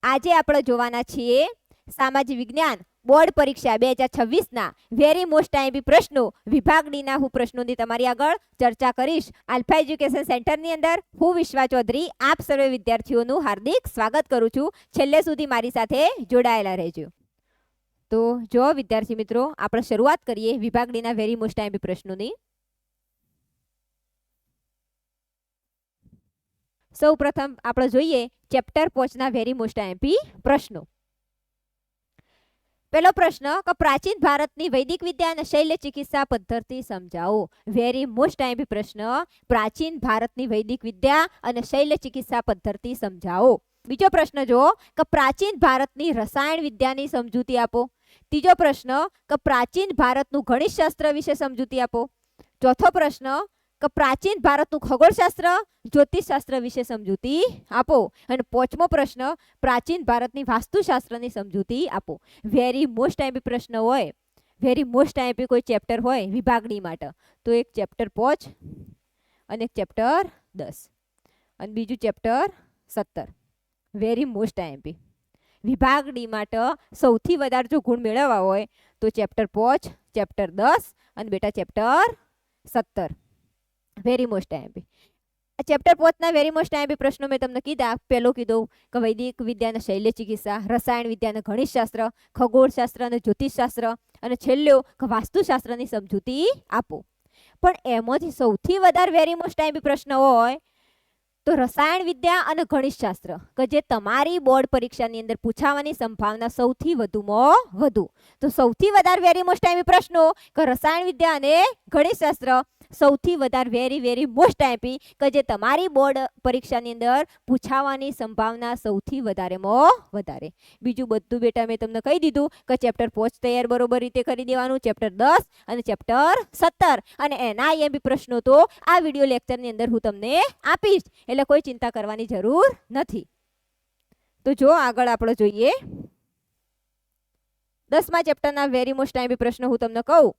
આજે આપણે જોવાના છીએ સામાજિક વિજ્ઞાન બોર્ડ પરીક્ષા 2026 ના વેરી મોસ્ટ આઈએમપી પ્રશ્નો વિભાગ ડી ના હું પ્રશ્નોની તમારી આગળ ચર્ચા કરીશ. આલ્ફા એજ્યુકેશન સેન્ટર ની અંદર હું વિશ્વા ચૌધરી આપ સર્વે વિદ્યાર્થીઓનું હાર્દિક સ્વાગત કરું છું. છેલ્લે સુધી મારી સાથે જોડાયેલા રહેજો. તો જો વિદ્યાર્થી મિત્રો આપણે શરૂઆત કરીએ વિભાગ ડી ના વેરી મોસ્ટ આઈએમપી પ્રશ્નોની. સૌ પ્રથમ આપણે જોઈએ ચેપ્ટર 5 ના વેરી મોસ્ટ આઈએમપી પ્રશ્નો. પહેલો પ્રશ્ન કે પ્રાચીન ભારતની વૈદિક વિદ્યા અને શૈલ્ય ચિકિત્સા પદ્ધતિ સમજાવો. વેરી મોસ્ટ આઈએમપી પ્રશ્ન, પ્રાચીન ભારતની વૈદિક વિદ્યા અને શૈલ્ય ચિકિત્સા પદ્ધતિ સમજાવો. બીજો પ્રશ્ન જો કે પ્રાચીન ભારતની રસાયણ વિદ્યાની સમજૂતી આપો. ત્રીજો પ્રશ્ન કે પ્રાચીન ભારતનું ગણિતશાસ્ત્ર વિશે સમજૂતી આપો. ચોથો પ્રશ્ન કે પ્રાચીન ભારતનું ખગોળશાસ્ત્ર જ્યોતિષશાસ્ત્ર વિશે સમજૂતી આપો. અને પાંચમો પ્રશ્ન પ્રાચીન ભારતની વાસ્તુશાસ્ત્રની સમજૂતી આપો. વેરી મોસ્ટ આઈએમપી પ્રશ્ન હોય, વેરી મોસ્ટ આઈએમપી કોઈ ચેપ્ટર હોય વિભાગ ડી માટે તો એક ચેપ્ટર 5 અને એક ચેપ્ટર 10 અને બીજું ચેપ્ટર 17 વેરી મોસ્ટ આઈએમપી. વિભાગ ડી માટે સૌથી વધારે જો ગુણ મેળવવા હોય તો ચેપ્ટર 5, ચેપ્ટર 10 અને બેટા chapter 17 very most IMP. Chapter 5 ના વેરી મોસ્ટ આઈએમપી પ્રશ્નો મેં તમને કીધા. પહેલો કીધું કે વૈદિક વિદ્યા અને શૈલ્ય ચિકિત્સા, રસાયણ વિદ્યા અને ગણિતશાસ્ત્ર, ખગોળશાસ્ત્ર અને જ્યોતિષશાસ્ત્ર અને છેલ્લો કે વાસ્તુશાસ્ત્રની સમજૂતી આપો. પણ એમાંથી સૌથી વધારે વેરી મોસ્ટ આઈએમપી પ્રશ્ન હોય તો રસાયણ વિદ્યા અને ગણિતશાસ્ત્ર કે જે તમારી બોર્ડ પરીક્ષાની અંદર પૂછાવાની સંભાવના સૌથી વધુમાં વધુ. તો સૌથી વધારે વેરી મોસ્ટ આઈએમપી પ્રશ્નો કે રસાયણ વિદ્યા અને ગણિતશાસ્ત્ર સૌથી વધારે વેરી મોસ્ટ આઈએમપી કે જે તમારી બોર્ડ પરીક્ષાની અંદર પૂછાવાની સંભાવના સૌથી વધારેમાં વધારે. બીજું બધું બેટા મેં તમને કહી દીધું કે ચેપ્ટર 5 તૈયાર બરોબર રીતે કરી દેવાનું, ચેપ્ટર 10 અને ચેપ્ટર 17 અને એના આઈએમપી પ્રશ્નો તો આ વિડિયો લેક્ચરની અંદર હું તમને આપીશ, એટલે કોઈ ચિંતા કરવાની જરૂર નથી. તો જો આગળ આપણે જોઈએ 10મા ચેપ્ટરના વેરી મોસ્ટ આઈએમપી પ્રશ્નો હું તમને કહું.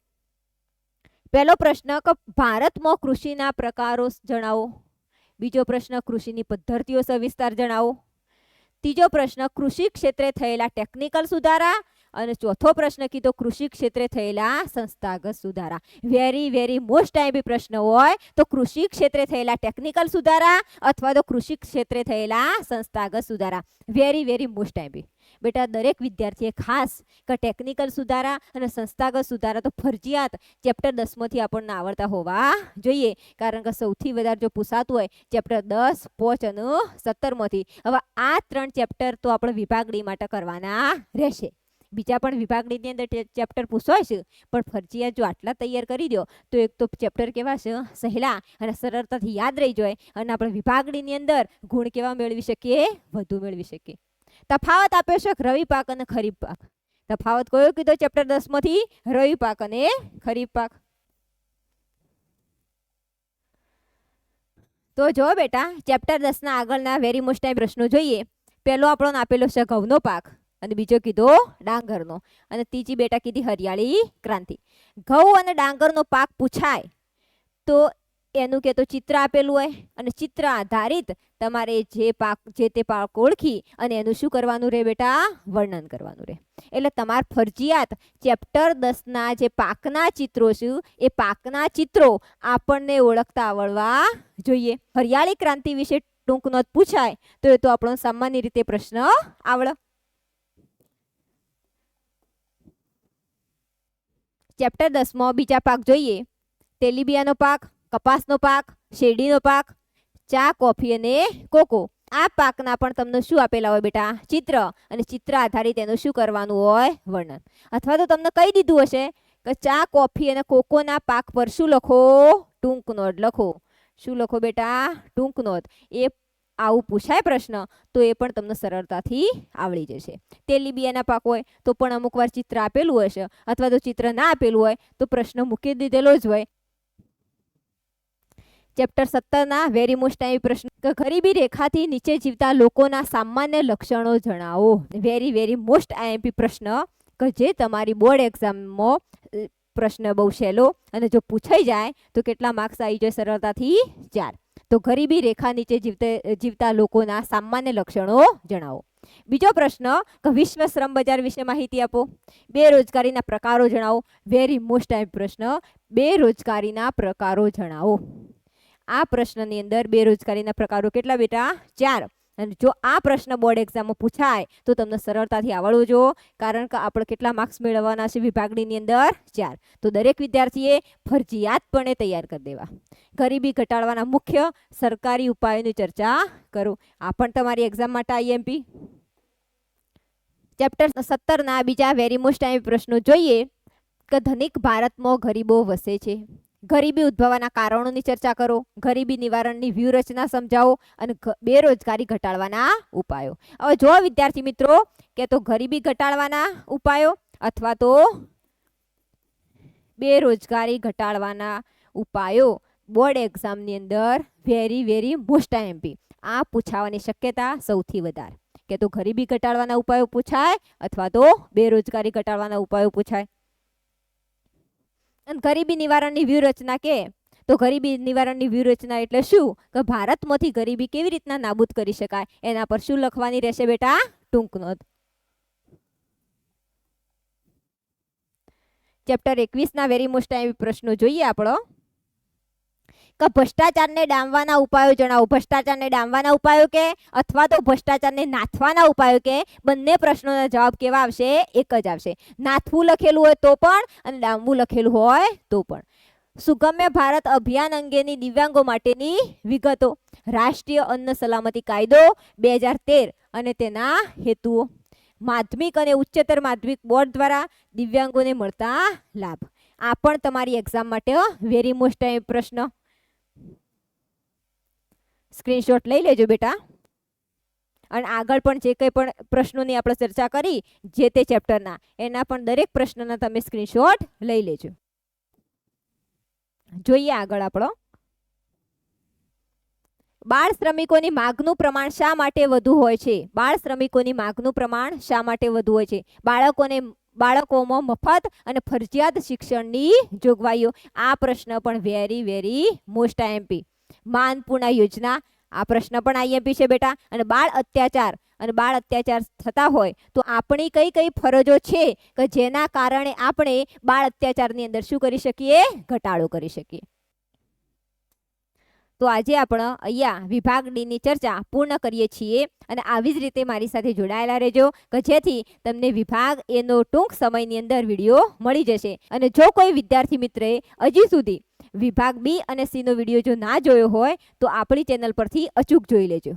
પહેલો પ્રશ્ન કે ભારતમાં કૃષિના પ્રકારો જણાવો. બીજો પ્રશ્ન કૃષિની પદ્ધતિઓ સવિસ્તાર જણાવો. ત્રીજો પ્રશ્ન કૃષિ ક્ષેત્રે થયેલા ટેકનિકલ સુધારા અને ચોથો પ્રશ્ન કીધો કૃષિ ક્ષેત્રે થયેલા સંસ્થાગત સુધારા. વેરી મોસ્ટ આઈએમપી પ્રશ્ન હોય તો કૃષિ ક્ષેત્રે થયેલા ટેકનિકલ સુધારા અથવા તો કૃષિ ક્ષેત્રે થયેલા સંસ્થાગત સુધારા. Very most IMP. બેટા દરેક વિદ્યાર્થીએ ખાસ કે ટેકનિકલ સુધારા અને સંસ્થાગત સુધારા તો ફરજિયાત ચેપ્ટર 10 માંથી આપણને આવડતા હોવા જોઈએ, કારણ કે સૌથી વધારે જો પૂછાતું હોય ચેપ્ટર 10, 5 અને 17 માંથી. હવે આ 3 ચેપ્ટર તો આપણે વિભાગ ડી માટે કરવાના રહેશે. બીજા પણ વિભાગ ડી ની અંદર ચેપ્ટર પૂછાય છે, પણ ફરજિયાત જો આટલા તૈયાર કરી દો તો એક તો ચેપ્ટર કેવા છે સહેલા અને સરળતાથી યાદ રહી જાય અને આપણે વિભાગ ડી ની અંદર ગુણ કેવા મેળવી શકીએ, વધુ મેળવી શકીએ. તફાવત આપ્યો છે રવિ પાક અને ખરીફ પાક. તફાવત કયો કીધો ચેપ્ટર 10 માંથી? રવિ પાક અને ખરીફ પાક. તો જો બેટા ચેપ્ટર 10 ના આગળના વેરી મોસ્ટ આઈએમપી પ્રશ્નો જોઈએ. પહેલો આપણો આપેલો છે ઘઉંનો પાક અને બીજો કીધો ડાંગરનો અને ત્રીજી બેટા કીધી હરિયાળી ક્રાંતિ. ઘઉં અને ડાંગરનો પાક પૂછાય તો એનું કે તો ચિત્ર આપેલું હોય અને ચિત્ર આધારિત તમારે જે તે પાક ઓળખી અને એનું શું કરવાનું રહે બેટા? વર્ણન કરવાનું રહે. એટલે તમારે ફરજિયાત ચેપ્ટર 10 ના જે પાકના ચિત્રો છે એ પાકના ચિત્રો આપણને ઓળખતા આવડવા જોઈએ. હરિયાળી ક્રાંતિ વિશે ટૂંક નોંધ પૂછાય તો એ તો આપણો સામાન્ય રીતે પ્રશ્ન આવડે. ચેપ્ટર 10 માં બીજા પાક જોઈએ. તેલીબિયાનો પાક, કપાસનો પાક, શેરડીનો પાક, ચા, કોફી અને કોકો. આ પાકના પણ તમને શું આપેલા હોય બેટા? ચિત્ર, અને ચિત્ર આધારિત એનું શું કરવાનું હોય? વર્ણન. અથવા તો તમને કહી દીધું હશે કે ચા, કોફી અને કોકોના પાક પર શું લખો? ટૂંક નોંધ લખો. શું લખો બેટા? ટૂંક નોંધ. એ આવું પૂછાય પ્રશ્ન તો એ પણ તમને સરળતાથી આવડી જશે. તેલીબિયાના પાક હોય તો પણ અમુક વાર ચિત્ર આપેલું હશે અથવા તો ચિત્ર ના આપેલું હોય તો પ્રશ્ન મૂકી દીધેલો જ હોય. ચેપ્ટર 17 ના વેરી મોસ્ટ આઈએમપી પ્રશ્ન કે ગરીબી રેખાથી નીચે જીવતા લોકોના સામાન્ય લક્ષણો જણાવો. વેરી મોસ્ટ આઈએમપી પ્રશ્ન કે જે તમારી બોર્ડ એક્ઝામમાં પ્રશ્ન બહુ સહેલો અને જો પૂછાઈ જાય તો કેટલા માર્ક્સ આવી જાય સરળતાથી? 4. તો ગરીબી રેખા નીચે જીવતા લોકોના સામાન્ય લક્ષણો જણાવો. બીજો પ્રશ્ન કે વિશ્વ શ્રમ બજાર વિશે માહિતી આપો. બેરોજગારીના પ્રકારો જણાવો. વેરી મોસ્ટ ટાઈમ પ્રશ્ન, બેરોજગારીના પ્રકારો જણાવો. આ પ્રશ્નની અંદર બેરોજગારીના પ્રકારો કેટલા બેટા? 4. અને જો આ પ્રશ્ન બોર્ડ એક્ઝામમાં પૂછાય તો તમને સરળતાથી આવડવું જો, કારણ કે આપણે કેટલા માર્ક્સ મેળવવાના છે વિભાગની અંદર? 4. તો દરેક વિદ્યાર્થીએ ફરજિયાતપણે તૈયાર કરી દેવા. ગરીબી ઘટાડવાના મુખ્ય સરકારી ઉપાયોની ચર્ચા કરો. આ પણ તમારી એક્ઝામ માટે આઈએમપી. ચેપ્ટર 17 બીજા વેરી મોસ્ટ ટાઈમ પ્રશ્નો જોઈએ કે ધનિક ભારતમાં ગરીબો વસે છે. ગરીબી ઉદ્ભવવાના કારણોની ચર્ચા કરો. ગરીબી નિવારણની વ્યૂહરચના સમજાવો અને બેરોજગારી ઘટાડવાના ઉપાયો. હવે જો વિદ્યાર્થી મિત્રો કે તો ગરીબી ઘટાડવાના ઉપાયો અથવા તો બેરોજગારી ઘટાડવાના ઉપાયો બોર્ડ એક્ઝામની અંદર વેરી મોસ્ટ આઈએમપી આ પૂછાવાની શક્યતા સૌથી વધારે. કે તો ગરીબી ઘટાડવાના ઉપાયો પૂછાય અથવા તો બેરોજગારી ઘટાડવાના ઉપાયો પૂછાય. અને ગરીબી નિવારણની વ્યૂહરચના કે તો ગરીબી નિવારણની વ્યૂહરચના એટલે શું કે ભારતમાંથી ગરીબી કેવી રીતના નાબૂદ કરી શકાય એના પર શું લખવાની રહેશે બેટા? ટૂંક નોંધ. ચેપ્ટર 21 વેરી મોસ્ટ ટાઈમ પ્રશ્નો જોઈએ આપણો કે ભ્રષ્ટાચારને ડામવાના ઉપાયો જણાવો. ભ્રષ્ટાચારને ડામવાના ઉપાયો કે અથવા તો ભ્રષ્ટાચારને નાથવાના ઉપાયો કે બંને પ્રશ્નોના જવાબ કેવા આવશે? એક જ આવશે. નાથવું લખેલું હોય તો પણ અને ડામવું લખેલું હોય તો પણ. સુગમ્ય ભારત અભિયાન અંગેની દિવ્યાંગો માટેની વિગતો. રાષ્ટ્રીય અન્ન સલામતી કાયદો 2013 અને તેના હેતુઓ. માધ્યમિક અને ઉચ્ચતર માધ્યમિક બોર્ડ દ્વારા દિવ્યાંગોને મળતા લાભ. આ પણ તમારી એક્ઝામ માટે વેરી મોસ્ટ ટાઈમ પ્રશ્ન. સ્ક્રીનશોટ લઈ લેજો બેટા. અને આગળ પણ જે કંઈ પણ પ્રશ્નોની આપણે ચર્ચા કરી જે તે ચેપ્ટરના એના પણ દરેક પ્રશ્નના તમે સ્ક્રીનશોટ લઈ લેજો. જોઈએ આગળ આપણો બાળ શ્રમિકોની માંગનું પ્રમાણ શા માટે વધુ હોય છે? બાળ શ્રમિકોની માંગનું પ્રમાણ શા માટે વધુ હોય છે? બાળકોમાં મફત અને ફરજિયાત શિક્ષણની જોગવાઈઓ. આ પ્રશ્ન પણ વેરી મોસ્ટ આઈએમપી. માનપૂર્ણા યોજના આ પ્રશ્ન પણ આઈએમપી છે બેટા. અને બાળ અત્યાચાર થતા હોય તો આપણી કઈ ફરજો છે કે જેના કારણે આપણે બાળ અત્યાચારની અંદર શું કરી શકીએ? ઘટાડો કરી શકીએ. તો આજે આપણે અહીંયા વિભાગ ડી ની ચર્ચા પૂર્ણ કરીએ છીએ અને આવી જ રીતે મારી સાથે જોડાયેલા રહેજો કે જેથી તમને વિભાગ એ નો ટૂંક સમયની અંદર વિડીયો મળી જશે. અને જો કોઈ વિદ્યાર્થી મિત્રએ હજી સુધી વિભાગ બી અને સી નો વિડીયો જો ના જોયો હોય તો આપણી ચેનલ પરથી અચૂક જોઈ લેજો.